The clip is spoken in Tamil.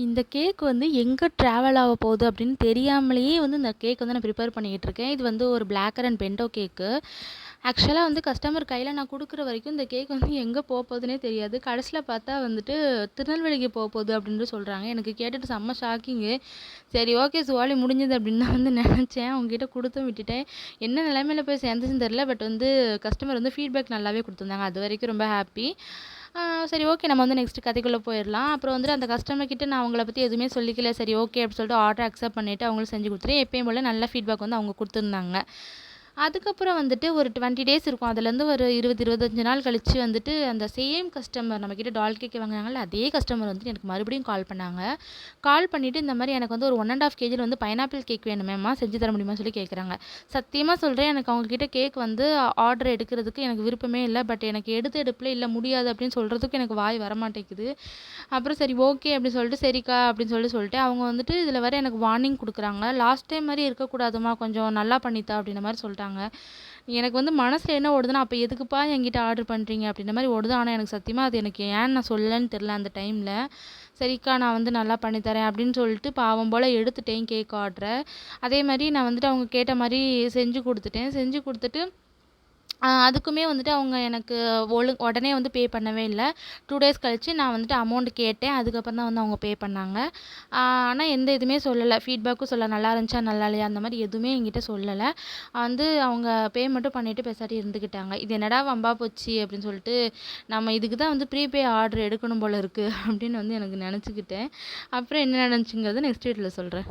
இந்த கேக் வந்து எங்கே ட்ராவல் ஆக போகுது அப்படின்னு தெரியாமலேயே வந்து இந்த கேக் வந்து நான் ப்ரிப்பேர் பண்ணிக்கிட்டு இருக்கேன். இது வந்து ஒரு பிளாக் அண்ட் பென்டோ கேக்கு. ஆக்சுவலாக வந்து கஸ்டமர் கையில் நான் கொடுக்குற வரைக்கும் இந்த கேக் வந்து எங்கே போகுதுன்னே தெரியாது. கடைசியில் பார்த்தா வந்துட்டு திருநெல்வேலிக்கு போகுது அப்படின்னு சொல்கிறாங்க. எனக்கு கேட்டுட்டு செம்ம ஷாக்கிங்கு. சரி, ஓகே, சுவாலி முடிஞ்சது அப்படின்னு தான் வந்து நினச்சேன். அவங்ககிட்ட கொடுத்தும் விட்டுட்டேன். என்ன நிலைமையில போய் சேர்ந்துச்சுன்னு தெரில. பட் வந்து கஸ்டமர் வந்து ஃபீட்பேக் நல்லாவே கொடுத்துருந்தாங்க. அது வரைக்கும் ரொம்ப ஹாப்பி. சரி, ஓகே, நம்ம வந்து நெக்ஸ்ட் கதைக்குள்ளே போயிடலாம். அப்புறம் வந்துட்டு அந்த கஸ்டமர் கிட்ட நான் அவங்கள பற்றி எதுவுமே சொல்லிக்கல. சரி, ஓகே அப்படின்னு சொல்லிட்டு ஆர்டர் அக்செப்ட் பண்ணிவிட்டு அவங்களுக்கு செஞ்சு கொடுத்துட்டேன். எப்பயும் போல் நல்ல ஃபீட்பேக் வந்து அவங்க கொடுத்துருந்தாங்க. அதுக்கப்புறம் வந்துட்டு ஒரு 20 டேஸ் இருக்கும். அதுலேருந்து ஒரு 25 நாள் கழிச்சு வந்துட்டு அந்த சேம் கஸ்டமர் நம்மக்கிட்ட டால் கேக் வாங்குனாங்கல்ல, அதே கஸ்டமர் வந்துட்டு எனக்கு மறுபடியும் கால் பண்ணாங்க. கால் பண்ணிவிட்டு இந்த மாதிரி எனக்கு வந்து ஒரு 1½ கேஜியில் வந்து பைனாப்பிள் கேக் வேணுமேம்மா, செஞ்சு தர முடியுமா சொல்லி கேட்குறாங்க. சத்தியமாக சொல்கிறேன், எனக்கு அவங்கக்கிட்ட கேக் வந்து ஆர்டர் எடுக்கிறதுக்கு எனக்கு விருப்பமே இல்லை. பட் எனக்கு எடுப்பில் இல்லை, முடியாது அப்படின்னு சொல்கிறதுக்கு எனக்கு வாய் வரமாட்டேங்குது. அப்புறம் சரி, ஓகே அப்படின்னு சொல்லிட்டு சரிக்கா அப்படின்னு சொல்லிட்டு அவங்க வந்துட்டு இதில் வர எனக்கு வார்னிங் கொடுக்குறாங்க. லாஸ்ட் டைம் மாதிரி இருக்கக்கூடாதுமா, கொஞ்சம் நல்லா பண்ணித்தா அப்படின்ற மாதிரி சொல்லிட்டாங்க. எனக்கு வந்து மனசில் என்ன ஓடுதுன்னா, அப்போ எதுக்குப்பா என்கிட்ட ஆர்டர் பண்ணுறீங்க அப்படின்ற மாதிரி ஓடுது. ஆனால் எனக்கு சத்தியமாக அது எனக்கு ஏன்னு நான் சொல்லலைன்னு தெரில அந்த டைமில். சரிக்கா, நான் வந்து நல்லா பண்ணித்தரேன் அப்படின்னு சொல்லிட்டு பாவம் போல் எடுத்துட்டேன் கேக் ஆர்டரை. அதே மாதிரி நான் வந்துட்டு அவங்க கேட்ட மாதிரி செஞ்சு கொடுத்துட்டேன். செஞ்சு கொடுத்துட்டு அதுக்குமே வந்துட்டு அவங்க எனக்கு உடனே வந்து பே பண்ணவே இல்லை. 2 டேஸ் கழிச்சு நான் வந்துட்டு அமௌண்ட் கேட்டேன். அதுக்கப்புறம் தான் வந்து அவங்க பே பண்ணாங்க. ஆனால் எந்த இதுவுமே சொல்லலை, ஃபீட்பேக்கும் சொல்லலை, நல்லா இருந்துச்சா நல்லா இல்லையா அந்த மாதிரி எதுவுமே என்கிட்ட சொல்லலை. வந்து அவங்க பே மட்டும் பண்ணிவிட்டு பேசாட்டி இருந்துக்கிட்டாங்க. இது என்னடா வம்பா போச்சு அப்படின்னு சொல்லிட்டு, நம்ம இதுக்கு தான் வந்து ப்ரீபே ஆர்டர் எடுக்கணும் போல இருக்குது அப்படின்னு வந்து எனக்கு நினச்சிக்கிட்டேன். அப்புறம் என்ன நடந்துச்சுங்கிறத நெக்ஸ்ட் வீடியோவில் சொல்கிறேன்.